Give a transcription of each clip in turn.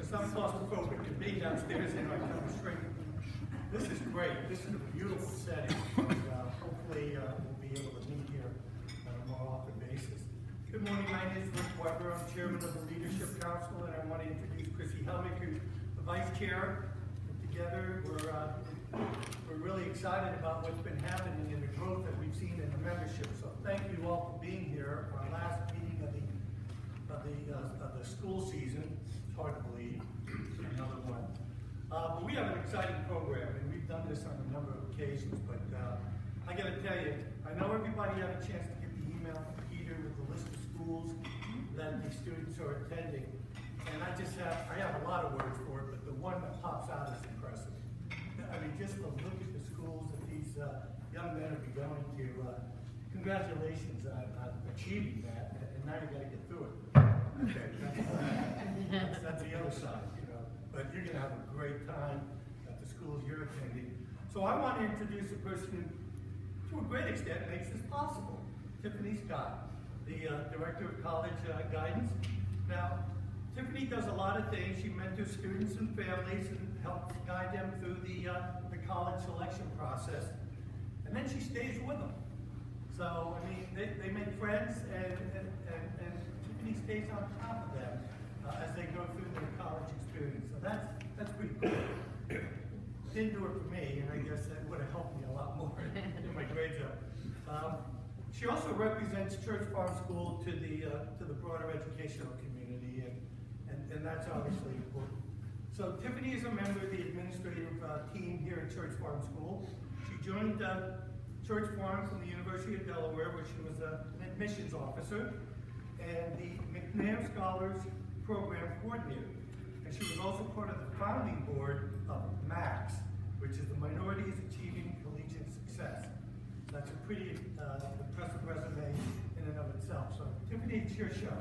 because I'm claustrophobic and being downstairs and I come straight. This is great. This is a beautiful setting. And, hopefully we'll be able to meet here on a more often basis. Good morning, my name is Rick Weber. I'm chairman of the Leadership Council, and I want to introduce Chrissy Helmick, who's the vice chair. Together, we're really excited about what's been happening and the growth that we've seen in the membership. So thank you all for being here for our last meeting of the school season. It's hard to believe, another one. But we have an exciting program, and we've done this on a number of occasions. But I got to tell you, I know everybody had a chance to get the email from Peter with the list of schools that the students are attending. And I have a lot of words for it, but the one that pops out is impressive. I mean, just to look at the schools that these young men are going to, congratulations on achieving that, and now you got to get through it. Okay, that's the other side, you know. But you're going to have a great time at the schools you're attending. So I want to introduce a person who, to a great extent, makes this possible. Tiffany Scott, the Director of College Guidance. Now, Tiffany does a lot of things. She mentors students and families and helps guide them through the college selection process. And then she stays with them. So, I mean, they make friends, and Tiffany stays on top of them as they go through their college experience. So that's pretty cool. Didn't do it for me, and I guess that would have helped me a lot more in my grades up. She also represents Church Farm School to the broader educational community, and that's obviously important. So Tiffany is a member of the administrative team here at Church Farm School. She joined Church Farm from the University of Delaware, where she was an admissions officer and the McNair Scholars Program Coordinator. And she was also part of the founding board of MAX, which is the Minorities Achieving Collegiate Success. That's a pretty impressive resume in and of itself. So Tiffany, it's your show.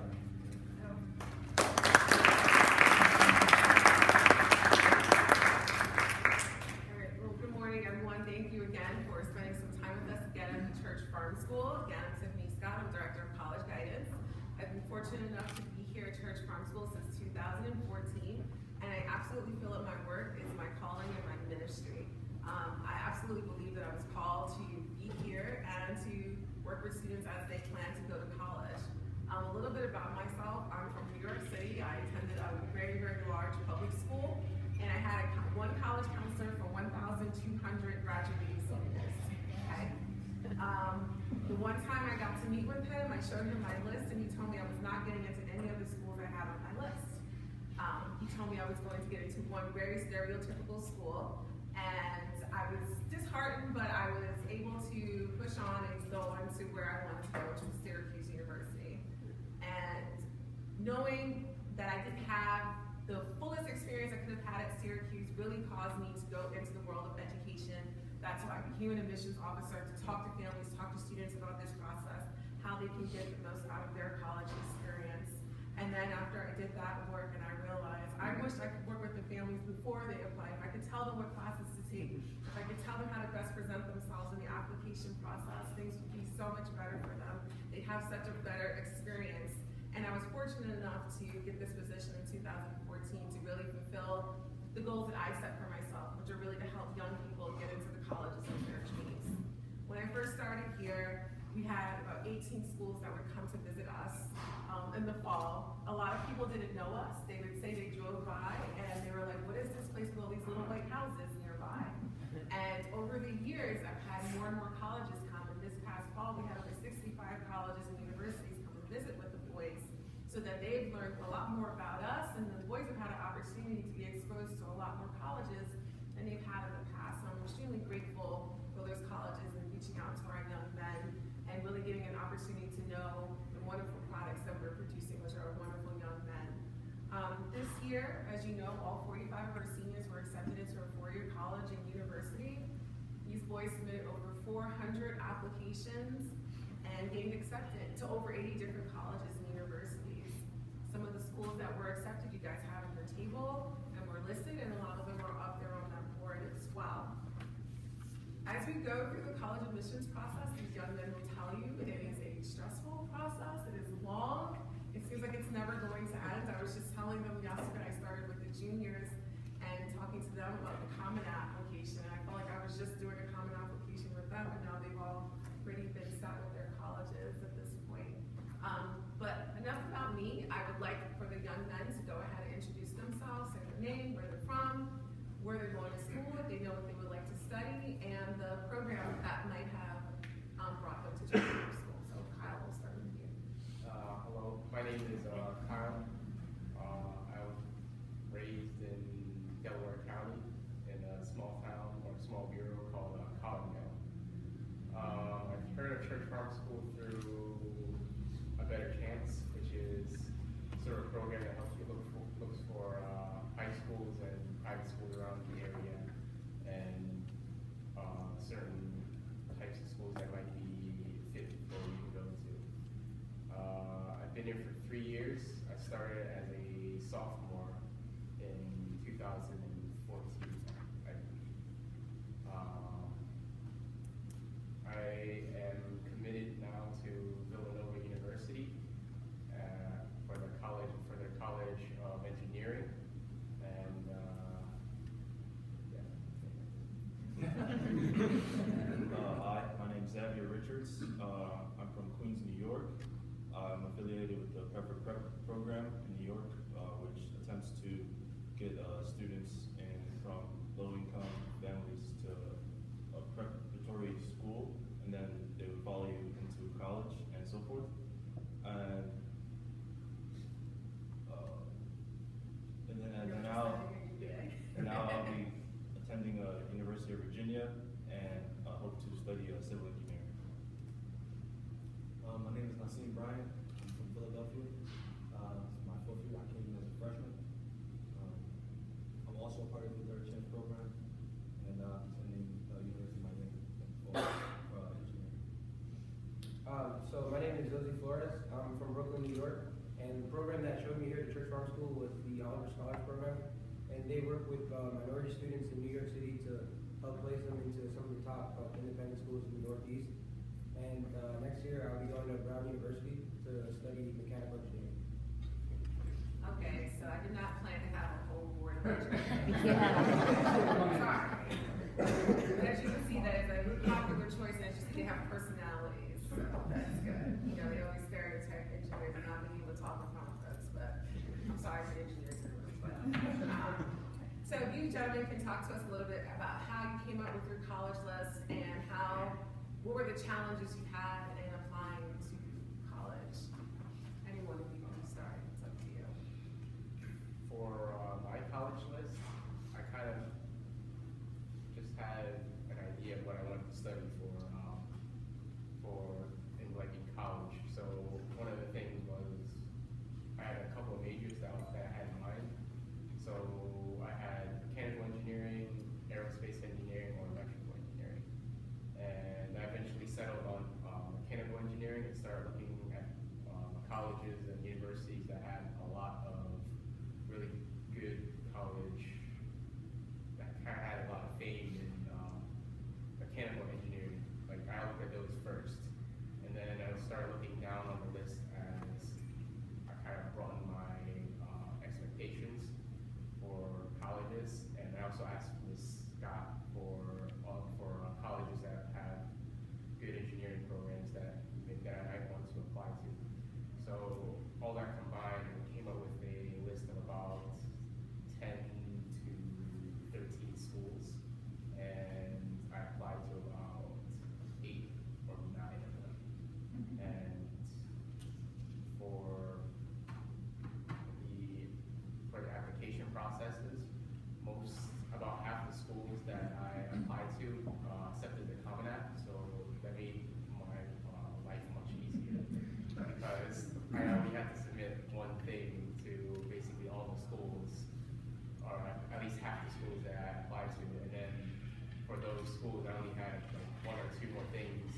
School. Again, I'm Tiffany Scott. I'm Director of College Guidance. I've been fortunate enough to be here at Church Farm School since 2014, and I absolutely feel that my work is my calling and my ministry. I absolutely believe that I was called to be here and to work with students as they plan to go to college. A little bit about myself. I'm from New York City. I attended a very, very large public school, and I had one college counselor for 1,200 graduating seniors. Okay? The one time I got to meet with him, I showed him my list, and he told me I was not getting into any of the schools I had on my list. He told me I was going to get into one very stereotypical school, and I was disheartened, but I was able to push on and go on to where I wanted to go, which was Syracuse University. And knowing that I didn't have the fullest experience I could have had at Syracuse really caused me to go into the world of education. That's why I became an admissions officer, to talk to families, talk to students about this process, how they can get the most out of their college experience. And then after I did that work, and I realized, I wish I could work with the families before they apply. If I could tell them what classes to take, if I could tell them how to best present themselves in the application process, things would be so much better for them. They'd have such a better experience. And I was fortunate enough to get this position in 2014 to really fulfill the goals that I set for myself, which are really to help young people get into the colleges of their dreams. When I first started here, we had about 18 schools that would come to visit us in the fall. A lot of people didn't know us. They would say they drove by and they were like, what is this place with all these little white houses nearby? And over the years, I've had more and more colleges come, and this past fall, we had over 65 colleges and universities come and visit with the boys, so that they've learned a lot more about us, and the boys have had an opportunity to be exposed to a lot more colleges than they've had in the past. So I'm extremely grateful for those colleges and reaching out to our young men and really getting an opportunity to know the wonderful products that we're producing, which are wonderful young men. This year, as you know, all 45 of our seniors were accepted into a four-year college and university. These boys submitted over 400 applications and gained accepted to over 80 different colleges and universities. Some of the schools that were accepted, you guys have on your table and were listed, and a lot of them are up there on that board as well. As we go through the college admissions process, these young men will tell you that it is a stressful process, it is long, it seems like it's never going to end. I was just telling them yesterday, I started with the what they would like to study and the program that might have brought them to Church Farm School. So Kyle, we'll start with you. Hello, my name is Kyle. I was raised in Delaware County in a small town or small bureau called Collinsville. I've heard of Church Farm School through A Better Chance, which is sort of a program that helps you looks for high schools and private schools around the area and certain types of schools that might be fit for you to go to. I've been here for 3 years. I started as a sophomore in 2014, I believe. I am committed now to Villanova University for their College of Engineering, and Hi, my name is Xavier Richards. I'm from Queens, New York. I'm affiliated with the Prep program in New York, which attempts to get students from low-income families to a preparatory school, and then they would follow you into college and so forth. And now I'll be attending University of Virginia and hope to study civil engineering. My name is Nassim Bryant. I'm from Philadelphia. This is my 4th year. I came in as a freshman. I'm also a part of the Third Chance program, and I'm attending University of Miami for engineering. So my name is Josie Flores. I'm from Brooklyn, New York, and the program that showed me here at Church Farm School was the Oliver Scholars Program, and they work with minority students in New York City to help place them into some of the top independent schools in the Northeast. And next year I'll be going to Brown University to study mechanical engineering. Okay, so I did not plan to have a whole board of education. Sorry. But as you can see, that is a popular choice, and it's just they have personalities, so that's good. You know, they always stereotype engineers and not being able to talk in front of us, but I'm sorry for the engineers in the room. But, so if you gentlemen can talk to us a little bit about how you came up with your college list and what were the challenges you had in applying to college? Anyone of you can start, it's up to you. For my college list, I kind of just had an idea of what I wanted to study for in college. So one of the things was I had a couple of majors that I had in mind. So I had mechanical engineering, aerospace engineering, or electrical engineering. And I eventually settled on mechanical engineering and started looking at colleges and universities that had a lot of really good college that kind of had a lot of fame in mechanical engineering. Like I looked at those first, and then I started looking down on the list as I kind of broadened my expectations for colleges, and I also asked Ms. Scott for colleges that have good engineering programs that I might want to apply to. So all that combined came up with a list of about 10 to 13 schools, and I applied to about 8 or 9 of them. And for the application processes, about half the schools that I applied to accepted the Common App, so that made my life much easier because I only had to submit one thing to basically all the schools, or at least half the schools that I applied to, and then for those schools I only had like 1 or 2 more things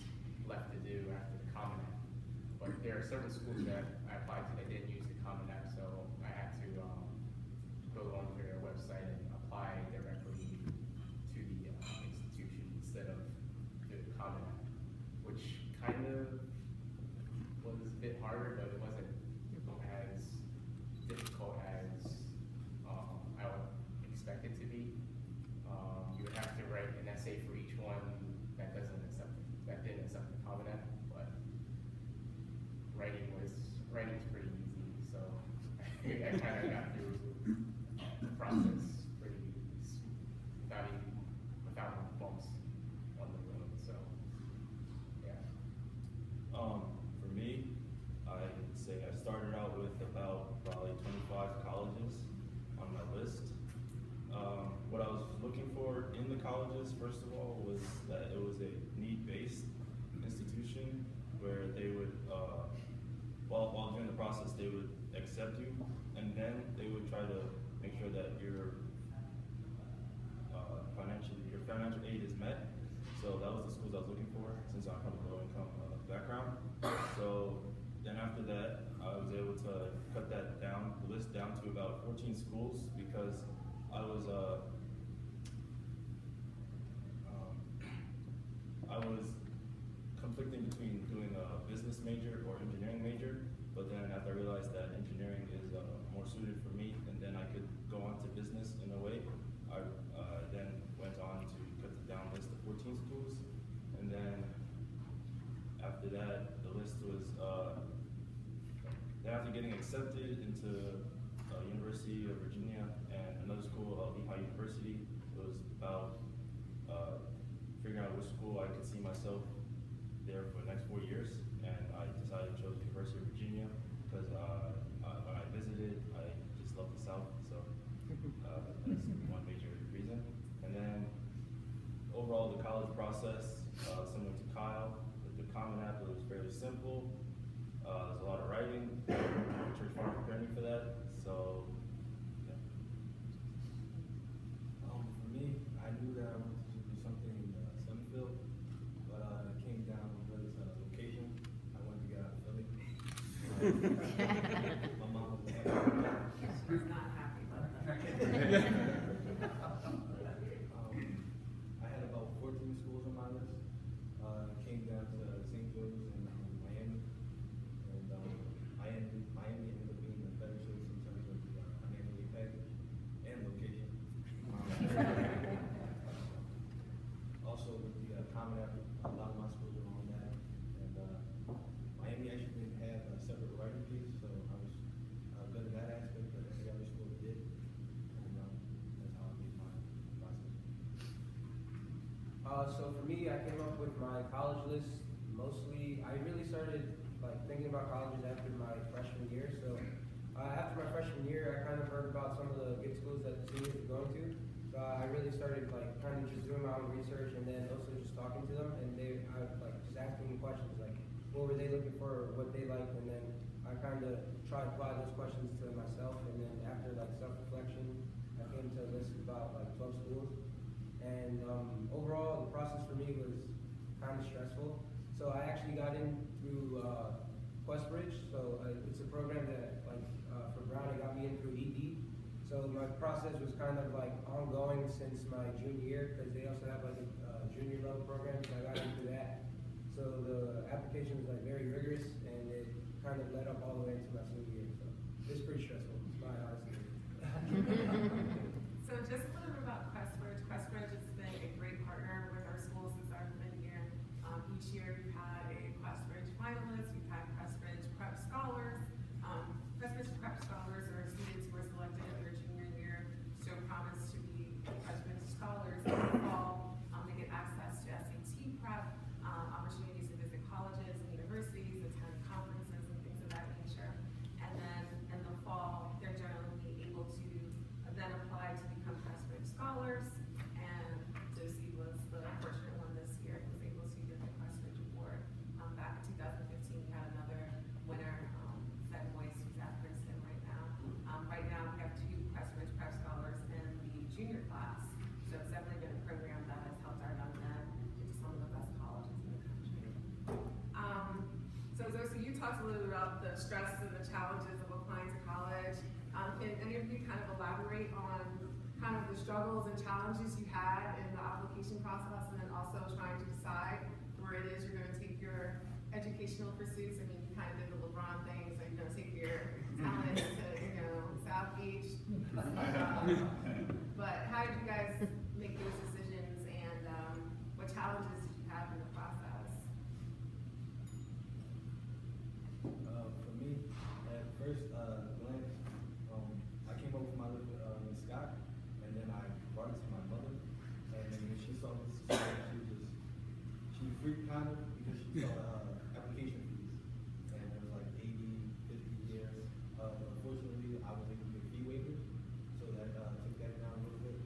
left to do after the Common App. But there are certain schools that I applied to that didn't use the Common App, so I had to go onto their website and apply directly to the institution instead of the Common App, which kind of was a bit harder, but it wasn't as difficult as I would expect it to be. You would have to write an essay for each one that didn't accept the Common App, but writing's pretty easy, so I kind of got through the process without even first of all, was that it was a need-based institution where they would, while during the process, they would accept you, and then they would try to make sure that your financial aid is met. So that was the schools I was looking for, since I'm from a low-income background. So then after that, I was able to cut that down, the list down to about 14 schools, because I was conflicting between doing a business major or engineering major, but then after I realized that engineering is more suited for me, and then I could go on to business in a way, I then went on to cut the down list to 14 schools, and then after that, the list was, then after getting accepted into University of Virginia and another school, Lehigh University, it was about figuring out which school I could see myself there for the next 4 years, and I decided to choose University of Virginia because when I visited, I just loved the South, so that's one major reason. And then overall, the college process, similar to Kyle, with the Common App, it was fairly simple. There's a lot of writing. Church Farm prepared me for that, so yeah. For me, I knew that I wanted to do something in Sunfield, but it came down with location. I wanted to get out of Philly. My mom was She's not happy about that. I had about 14 schools on my list. It came down to St. Joe's and Miami. And Miami ended up being a better choice in terms of the financial package and location. Also with the Common App, a lot of my schools were on that. And Miami actually didn't have a separate writing piece, so I was good at that aspect, but every other school did. And that's how I made my process. So for me, I came up with my college list mostly. I really started thinking about colleges after my freshman year. So after my freshman year, I kind of heard about some of the good schools that the seniors were going to. So I really started kind of just doing my own research and then also just talking to them. And I was just asking them questions what were they looking for, or what they liked, and then I kind of tried to apply those questions to myself. And then after self-reflection, I came to a list of about 12 schools. And overall, the process for me was kind of stressful. So I actually got in through Questbridge. So it's a program that, for Brown, it got me in through ED. So my process was kind of ongoing since my junior year, because they also have a junior level program. So I got into that. So the application was very rigorous, and it kind of led up all the way into my senior year. So it's pretty stressful, my honest opinion. So just a little bit about Questbridge. Questbridge has been a great partner with our school since I've been here. Each year we've had a Questbridge finalist, we've had Questbridge Prep Scholars. Questbridge Prep Scholars are students who are selected in their junior year, show promise to be Questbridge Scholars in the fall. They get access to SAT prep, opportunities to visit colleges and universities, attend conferences and things of that nature. And then in the fall, they're generally able to then apply to become Questbridge Scholars, and Josie was the fortunate one this year who was able to get the Questbridge Award. Back in 2015, we had another winner, Fed Moise, who's at Princeton right now. Right now, we have 2 Questbridge Prep Scholars in the junior class, so it's definitely been a program that has helped our young men get to some of the best colleges in the country. So Josie, you talked a little bit about the stress and the challenges of applying to college. Can any of you kind of elaborate on kind of the struggles and challenges you had in the application process, and then also trying to decide where it is you're going to take your educational pursuits? I mean, you kind of did the LeBron thing, so you're going to take your talent to, South Beach. But how did you guys make those decisions, and what challenges did you have in the process? For me, at first glance, I came up with my list with Ms. Scott, and then I brought it to my mother, and then when she saw this, she freaked kind of, because she saw application fees, and it was like 80, 50 years. Unfortunately, I was able to get fee waivers, so that took that down a little bit.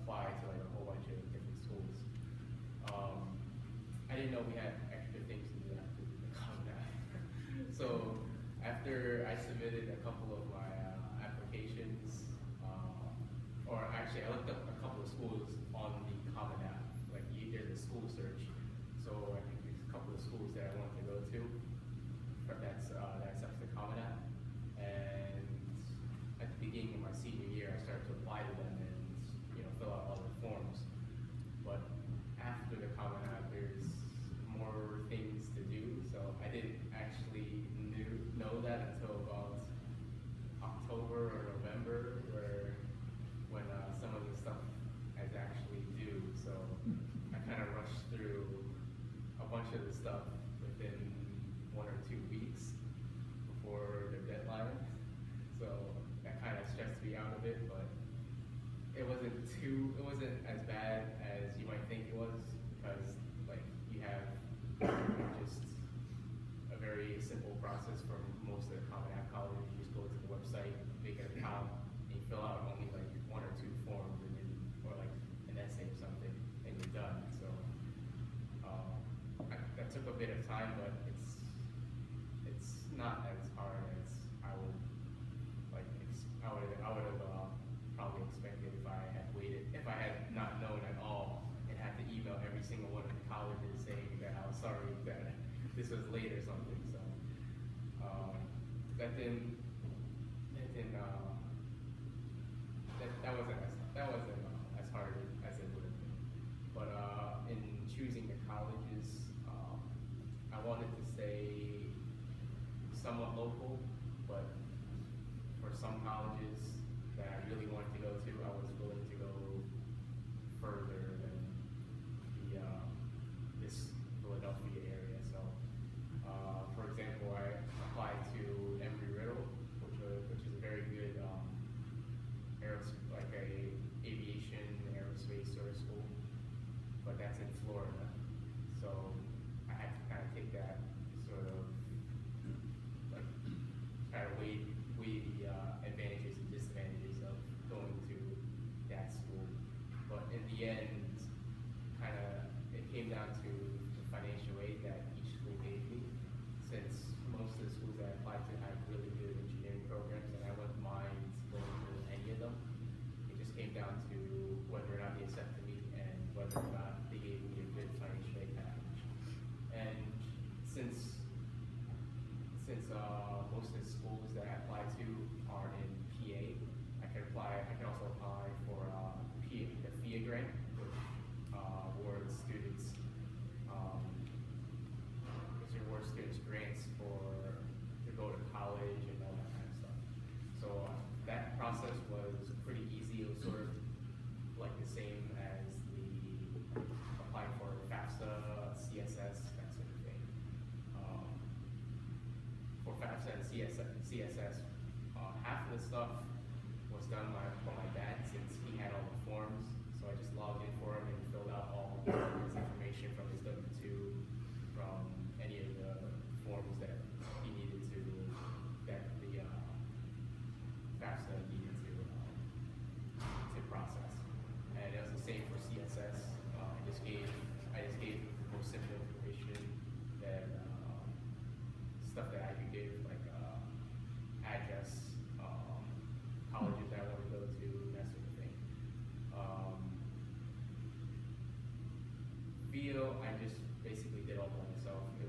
apply to like a whole bunch of different schools. I didn't know we had extra things to do after the Common App. So after I submitted a couple of my applications, or actually I looked up a couple of schools on the Common App, like there's a school search. So I think there's a couple of schools that I wanted to go to. That's the Common App. And at the beginning of my senior year, I started to apply to them and fill out all the forms. But after the Common App, there's more things to do. So I didn't actually know that until about October or November, when some of the stuff is actually due. So I kind of rushed through a bunch of the stuff within 1 or 2 weeks before the deadline. So that kind of stressed me out a bit, but it wasn't as bad as you might think it was, because like you have just a very simple process for most of the Common App colleges. You just go to the website, make an account, and you fill out only like 1 or 2 forms, and then, or like an essay or something, and you're done. So that took a bit of time, but it's not as hard as I would have probably expected if I had waited, if I had not known at all and had to email every single one of the colleges saying that I was sorry that this was late or something. So that wasn't as hard as it would have been. But in choosing the colleges, I wanted to stay somewhat local, but for some colleges that I really wanted to go to, I was willing to go further than this Philadelphia area. So, for example, I applied to Embry-Riddle, which is a very good aviation aerospace sort of school, but that's in Florida. So I had to kind of take that sort of like kind of weigh the advantages and disadvantages of going to that school. But in the end, it came down to the financial aid that each school gave me. Since most of the schools that I applied to had really good engineering programs, and I wouldn't mind going to any of them. It just came down to whether or not they accepted me and whether or not they gave me a good financial aid package. And since most of the schools that I apply to are in PA, I can also apply for the FIA grant, which awards students grants to go to college and all that kind of stuff. So that process was pretty easy. It was sort of like the same as applying for FAFSA, CSS, that sort of thing. For FAFSA and CSS, half of the stuff was done by my dad, since he had all the forms. So I just logged in for him and filled out all his information from his W-2, from any of the forms that he needed that the FAFSA needed to process. And it was the same for CSS. I just gave the most simple information that stuff that I could give, like address, colleges that I want to go to, that sort of thing. Video, I just basically did all by myself. It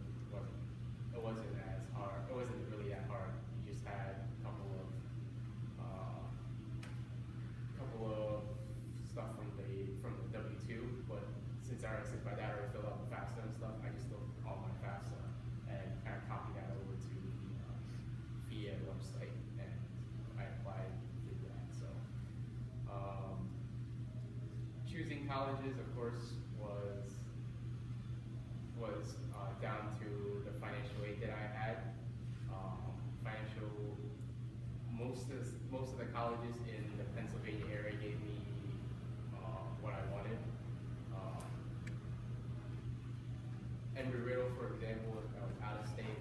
wasn't as hard. It wasn't really that hard. You just had a couple of stuff from the W-2, but since my dad already filled out the FAFSA and stuff, I just looked all my FAFSA and kind of copied that over to the FIA website, and I applied through that. So choosing colleges, of course, was down to the financial aid that I had. Most of the colleges in the Pennsylvania area gave me what I wanted. Embry-Riddle, for example, if I was out of state,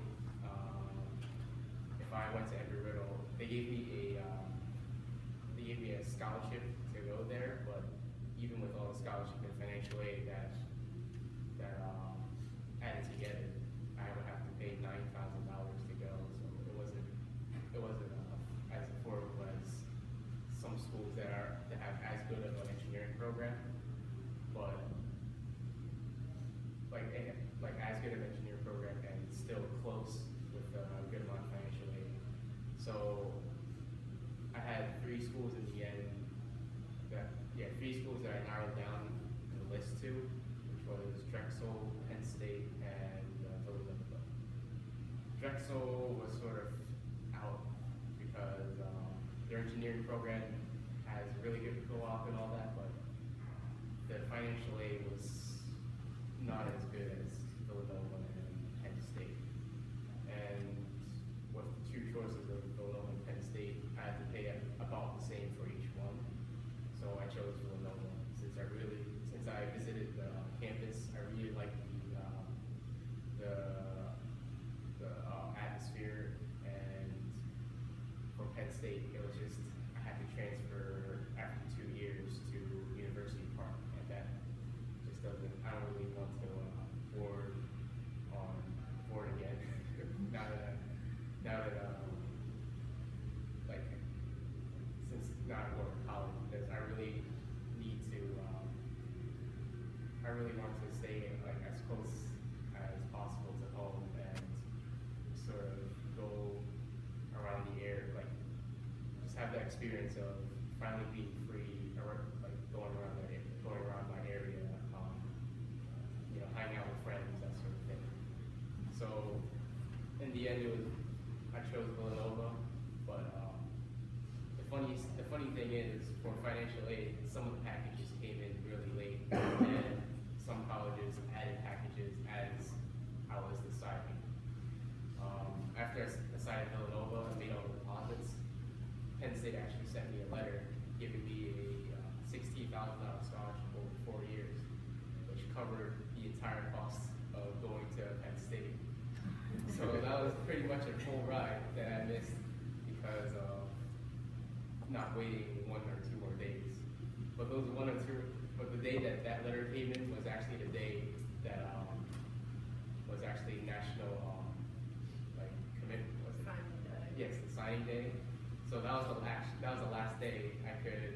if I went to Embry-Riddle, they gave me a scholarship to go there, but even with all the scholarship and financial aid that added together, I would have to pay $9,000 to go. So it wasn't as affordable as some schools that have as good of an engineering program, but like as good of an engineering program and still close with a good amount of financial aid. So I had three schools in the end. Three schools that I narrowed down the list to, which was Drexel, Penn State, and Villanova. Drexel was sort of out because their engineering program has really good co-op and all that, but the financial aid was not as good as Villanova and Penn State. And with the two choices of Villanova and Penn State, I had to pay about the same for each one. So I chose Villanova since I visited the campus. I really liked the atmosphere, and from Penn State, it was just I had to transfer after 2 years to University Park, and that just doesn't. I don't really want to board again now that like since now I'm going to college, because I really need to. I really want to stay like as close as possible to home and sort of go around the area, like just have that experience of finally being free, or like going around my area, hanging out with friends, that sort of thing. So in the end, I chose Villanova, but the funny thing is, for financial aid, some of the packages came in really late, and some colleges added packages as I was deciding. After I decided Villanova and made all the deposits, Penn State actually sent me a letter giving me a $16,000 scholarship over 4 years, which covered the entire cost of going to Penn State. So that was pretty much a full ride that I missed because of not waiting 1 or 2 more days. But the day that letter came in was actually the day that was actually national commitment. Was it? Signing day. Yes, the signing day. So that was the last day I could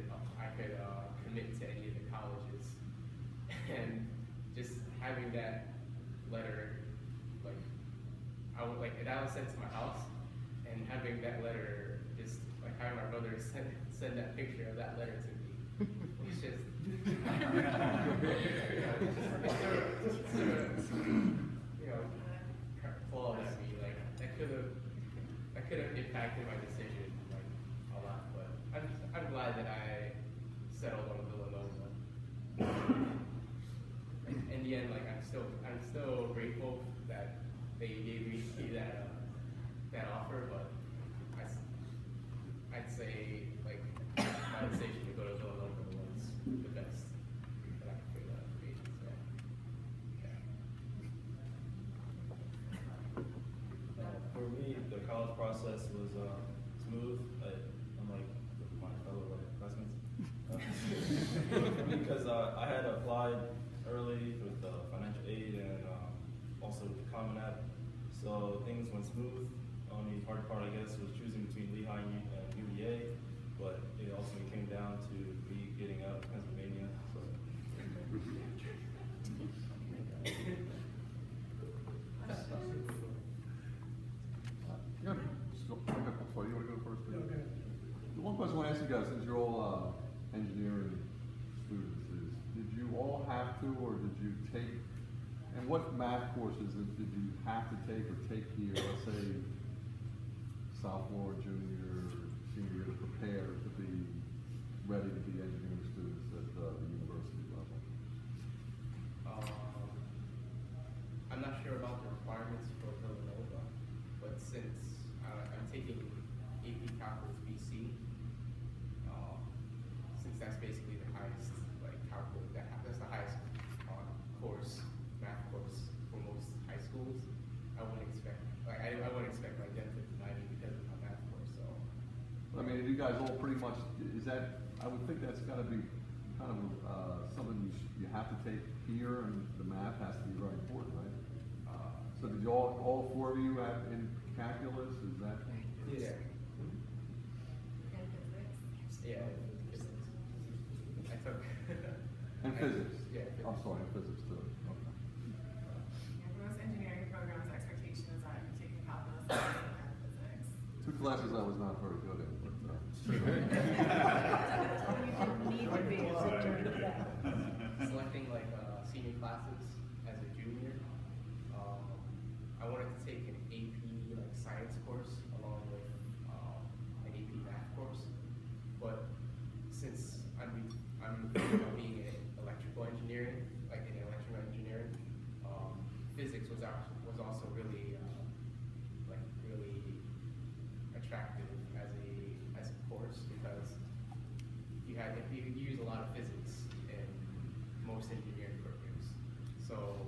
commit to any of the colleges, and just having that letter, that was sent to my house, and having that letter, just like having my brother send that picture of that letter to me, was just clawed at me. Like that could have impacted my decision a lot, but I'm glad that I settled on Villanova. In the end, I'm still grateful that they gave me that offer, but I'd say my decision to go to Villanova was the best that I could figure out for me. So, yeah. For me, the college process was smooth, unlike my fellow classmates. For me, because I had applied early with financial aid and also with the Common App, so things went smooth. The hard part, I guess, was choosing between Lehigh and UVA, but it ultimately came down to me getting out of Pennsylvania. So. Sorry, you want to go first? No, go ahead. The one question I want to ask you guys, since you're all engineering students, is did you all have to, or did you take, and what math courses did you have to take or take here, let's say sophomore, junior, senior year, to prepare to be ready to be engineering students at the university level? I'm not sure about the requirements for Villanova, but since I'm taking AP Calculus BC, since that's basically the highest calculus, that's the highest math course for most high schools, I wouldn't expect them to deny me because of my math course. So I mean, you guys all pretty much, is that, I would think that's got to be kind of, something you have to take here, and the math has to be very important, right? So did you all four of you have in calculus, is that? Yeah. And physics. Yeah. I took. And physics? Yeah. I'm sorry, and physics too. Okay. Yeah, for most engineering programs, expectation is that you're taking calculus and physics. Two classes I was not very good at, but, You didn't need to be, as it turns out. Selecting like senior classes as a junior, I wanted to take an AP like science course along with an AP math course. But since I'm being in electrical engineering, like in electrical engineering, physics was also really really attractive as a course because you use a lot of physics in most engineering programs. So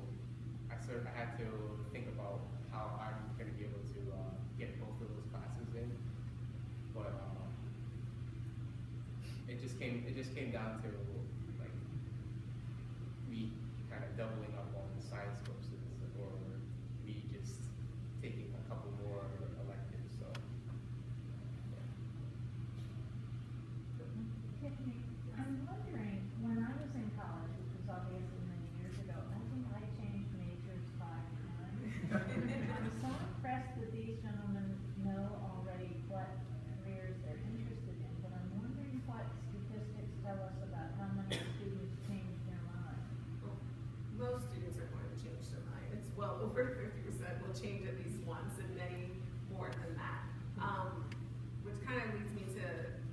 I had to think about how I'm going to be able to get both of those classes in. But it just came down to like me kind of doubling up on the science courses or me just taking a couple more electives. So Tiffany, I'm wondering, when I was in college, which was obviously many years ago, I think I changed majors 5 times. I'm so impressed that these gentlemen know already what careers they're interested in, but I'm wondering what statistics tell us about how many students change their mind. Well, most students are going to change their mind. It's well over 50% will change at least once, and many more than that. Which kind of leads me to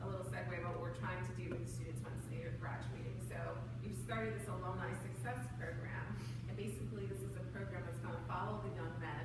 a little segue about what we're trying to do with students once they are graduating. So we've started this alumni success program, and basically this is a program that's going to follow the young men.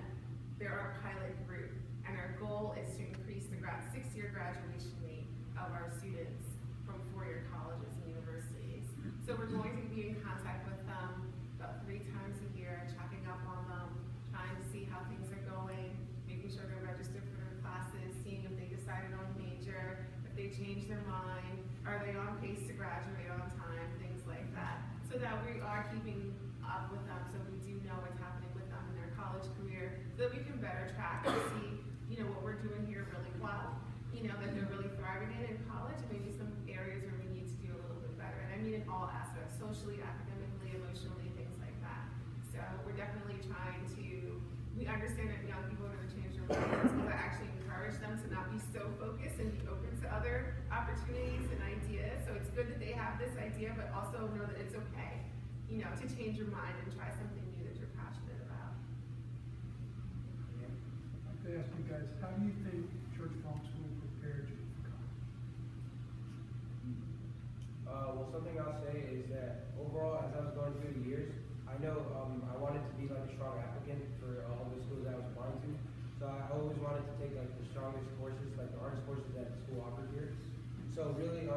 They're our pilot group, and our goal is to increase the 6-year graduation rate of our students from 4-year colleges and universities. So we're going to be in contact with them about 3 times a year, checking up on them, trying to see how things are going, making sure they're registered for their classes, seeing if they decided on a major, if they changed their mind, are they on pace to graduate on time, things like that. So that we are keeping up with them, so we do know what's happening with them in their college career, so that we can better track and see, what we're doing here really well, that they're really thriving in college, and maybe some areas where we need to do a little bit better. And I mean in all aspects, socially, academically, emotionally, things like that. So we're definitely trying to, we understand that young people are going to change their minds, but I actually encourage them to not be so focused and be open to other opportunities and ideas. So it's good that they have this idea, but also know that it's okay, to change your mind and try something new that you're passionate about. I'd like to ask you guys, how do you think Church Farm School prepared you for college? Well, something I'll say is that overall, as I was going through the years, I know I wanted to be like a strong applicant for all the schools that I was applying to. So I always wanted to take like the strongest courses, like the hardest courses that the school offered here. So really,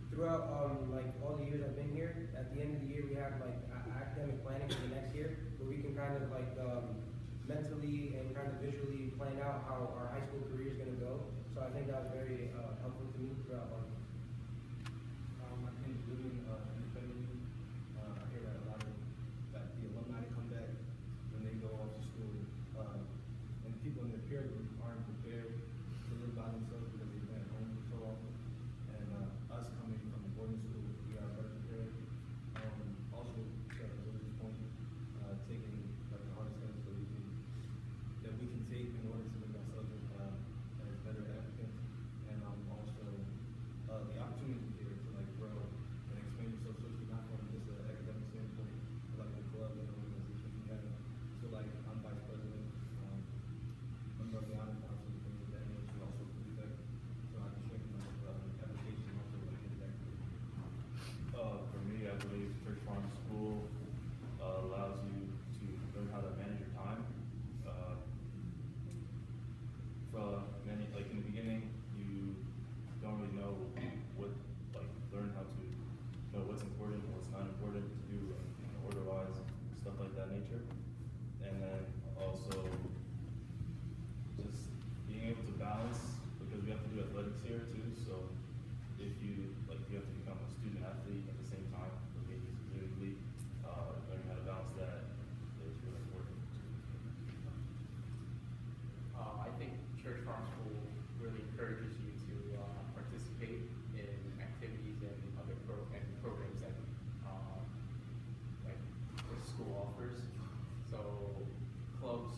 throughout like all the years I've been here, at the end of the year we have like academic planning for the next year, where we can kind of like mentally and kind of visually plan out how our high school career is going to go. So I think that was very helpful to me throughout. I think living independently, I hear that a lot of that the alumni that come back when they go off to school, and people in their peer group aren't prepared to live by themselves because they've been at home so often. And us coming from a boarding school, we are better prepared. Also, to Lily's point, taking like the hardest things that we can take in order to make ourselves as better applicants, and also the opportunity here to like grow and expand yourself socially, not from just an academic standpoint, but like the club and organizations we have. So like I'm vice president, member of the honor council, things of that nature, also prefect, so I can strengthen my application also when I get back. For me, I believe Church Farm School allows you to learn how to manage your time. Like in the beginning, you don't really know learn how to know what's important and what's not important to do order-wise, stuff like that nature. And then also just being able to balance, because we have to do athletics here too, so if you have to become a student athlete at the same Farm School really encourages you to participate in activities and other programs that like the school offers. So clubs,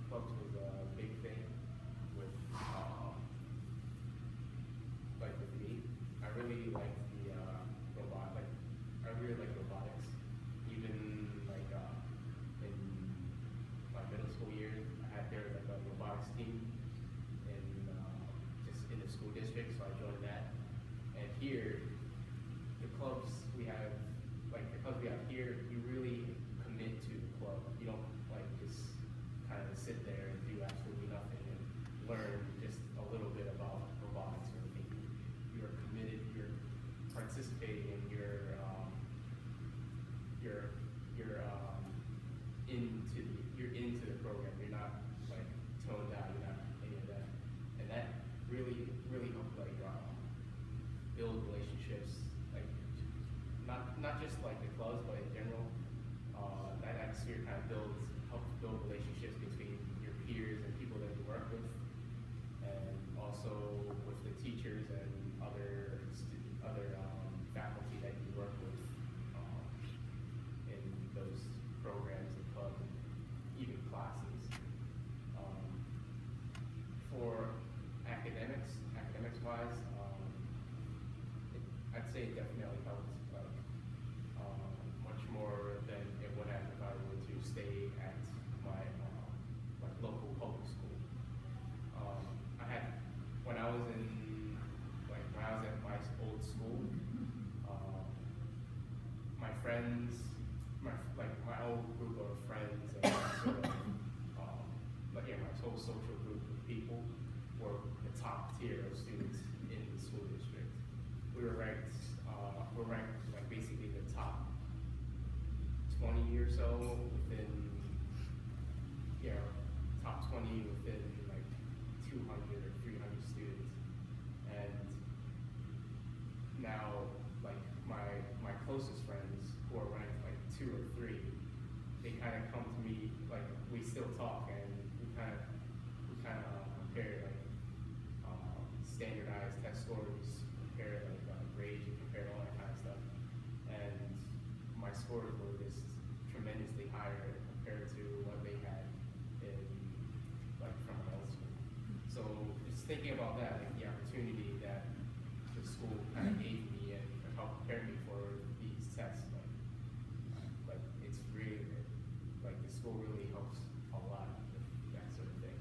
clubs was a big thing with like with me. I really like the I really like robotics. Even like in my middle school years, there was like a robotics team in just in the school district, so I joined that. And here, the clubs we have here, you really commit to the club. You don't like just kind of sit there and do absolutely nothing and learn just a little bit about robotics or anything. You're committed. You're participating, and you're into the program. You're not like toned out. You're not any of that, and that really helped like build relationships. Like not just like the clubs, but in general, that atmosphere kind of helps build relationships between your peers and people that you work with, and also with the teachers and other faculty that you work with in those programs and clubs, and even classes. For academics-wise, I'd say it definitely helped much more than it would have if I were to stay at my like local public school. When I was at my old school, my friends, my old group of friends, and sort of, my whole social group of people were the top tier of students in the school district. We're ranked like basically the top 20 or so within, top 20 within like 200 or 300 students. And now, like my closest friends who are ranked like 2 or 3, they kind of come to me, like we still talk, and we kind of compare like standardized test scores, compare like grades, and compare all that kind of stuff. And my scores were just tremendously higher compared to what they had in like from my old school. So just thinking about that, like the opportunity that the school kind of gave me and helped prepare me for these tests, like it's really like the school really helps a lot with that sort of thing.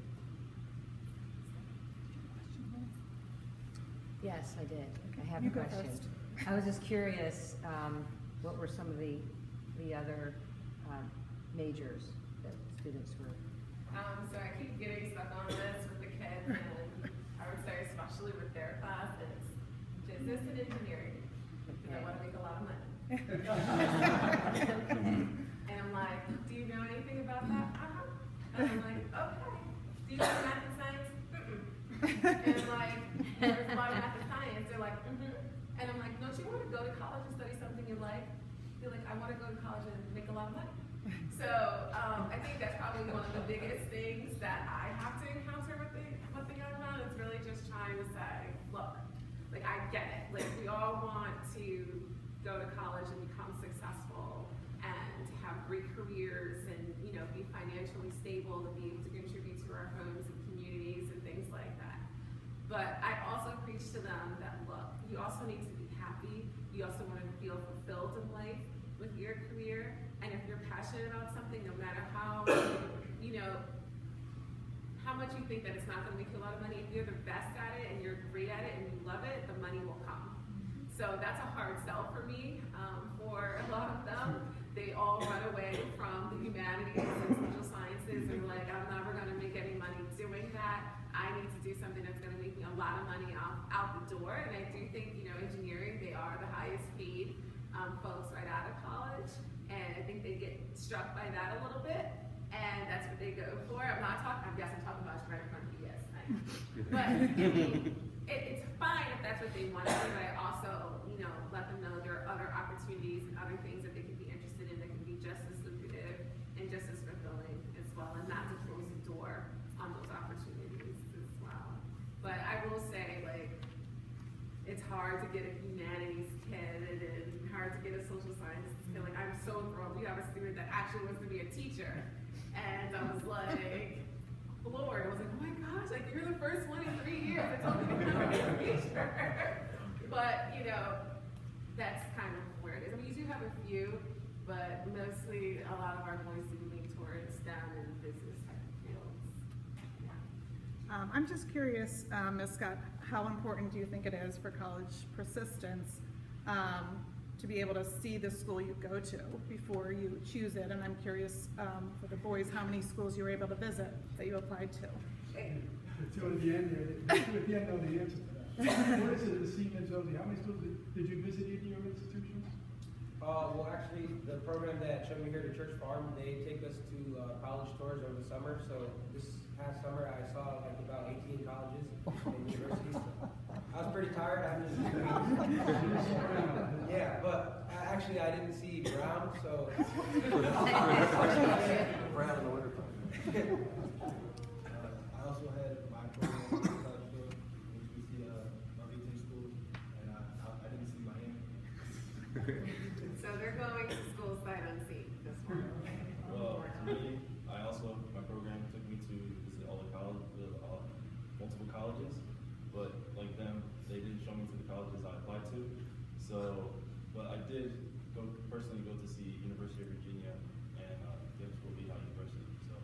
Yes, I did. I have You a go question. first. I was just curious, what were some of the other majors that students were? So I keep getting stuck on this with the kids, and I would say especially with their class, it's business and engineering, because I want to make a lot of money. And I'm like, do you know anything about that? And I'm like, okay. Do you know math and science? And like, there's a lot of math and science. They're like, And I'm like, don't you want to go to college and study something you like? They're like, I want to go to college and make a lot of money. So I think that's probably one of the biggest things that I have to encounter with the young man. It's really just trying to say, look, like I get it. Like we all want to go to college and become successful and have great careers and be financially stable to be able to contribute to our homes and communities and things like that. But I also preach to them that look, you also need to be happy. You also want to feel fulfilled in life with your career. And if you're passionate about something, no matter how much you think that it's not going to make you a lot of money, if you're the best at it and you're great at it and you love it, the money will come. So that's a hard sell for me. For a lot of them, they all run away from the humanities and social sciences and like, I'm never going to make any money doing that. I need to do something that's going to make me a lot of money out the door. And I do think, engineering, they are the highest paid folks right out of college. And I think they get struck by that a little bit. And that's what they go for. I'm talking about you right in front of you, yes. But it's fine if that's what they want to do, but I also, let them know there are other opportunities and other things that they could be interested in that can be just as lucrative and just as fulfilling as well, and not to close the door on those opportunities. so thrilled. We have a student that actually wants to be a teacher. And I was like, floored. I was like, oh my gosh, like you're the first one in 3 years that told me to become a teacher. But, you know, that's kind of where it is. I mean, you do have a few, but mostly a lot of our boys do lean towards STEM and business type of fields. Yeah. I'm just curious, Ms. Scott, how important do you think it is for college persistence to be able to see the school you go to before you choose it? And I'm curious for the boys, how many schools you were able to visit that you applied to? The two at the end there, the two at the end know the answer to that. What is it, the senior Josie? How many schools did you visit in your institutions? Well, actually, the program that showed me here to Church Farm, they take us to college tours over the summer. So this past summer, I saw like about 18 colleges and universities. I was pretty tired after the 2 weeks. Yeah, but actually, I didn't see Brown, so. Brown in the wintertime. I also had my program in college tour, which we see about 18 schools, and I didn't see Miami. So they're going to school sight unseen this one. Well, to me, my program took me to visit all the multiple colleges, but like them, they didn't show me to the colleges I applied to. So, but I did personally go to see University of Virginia and James Lehigh University. So,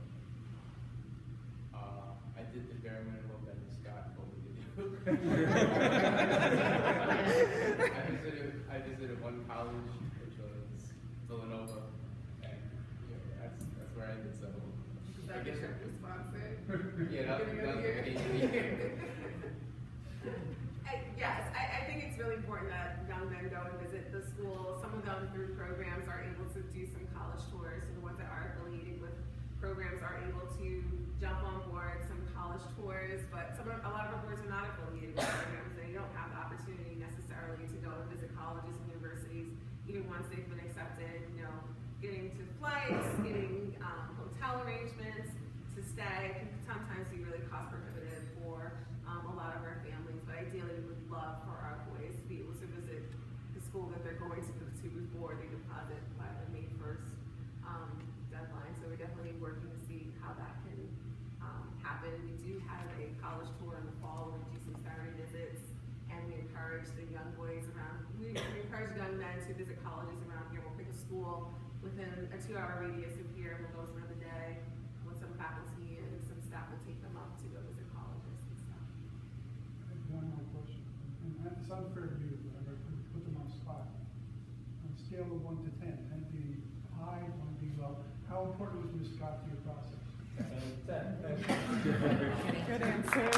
I did the bare minimum that Scott told me to do. I visited one college, which was Villanova, and you know, that's where I did so. Is that the trip you sponsored? Yeah, that was Yes, I think it's really important that young men go and visit the school. Some of them through programs are able to do some college tours, and the ones that are affiliated with programs are able to jump on board some college tours, but a lot of our boys are not affiliated with programs. They don't have the opportunity necessarily to go and visit colleges and universities, even once they've been accepted, you know, getting to flights, getting hotel arrangements to stay can sometimes be really cost prohibitive for a lot of our families, but ideally we would love for our boys to be able to visit the school that they're going to go to before they deposit by the May 1st deadline. So we're definitely working to see how that can happen. We do have a college tour in the fall where we do some Saturday visits, and we encourage the young boys around, we encourage young men to visit colleges around here. We'll pick a school within a 2-hour radius of here, and we'll go spend the day with some faculty and some staff will take them up to go visit colleges and stuff. I have one more question, and it's unfair to you, but I'm going to put them on the spot. On a scale of 1 to 10, 10 being high, 1 being low, how important was Ms. Scott to your process? 10. Good answer.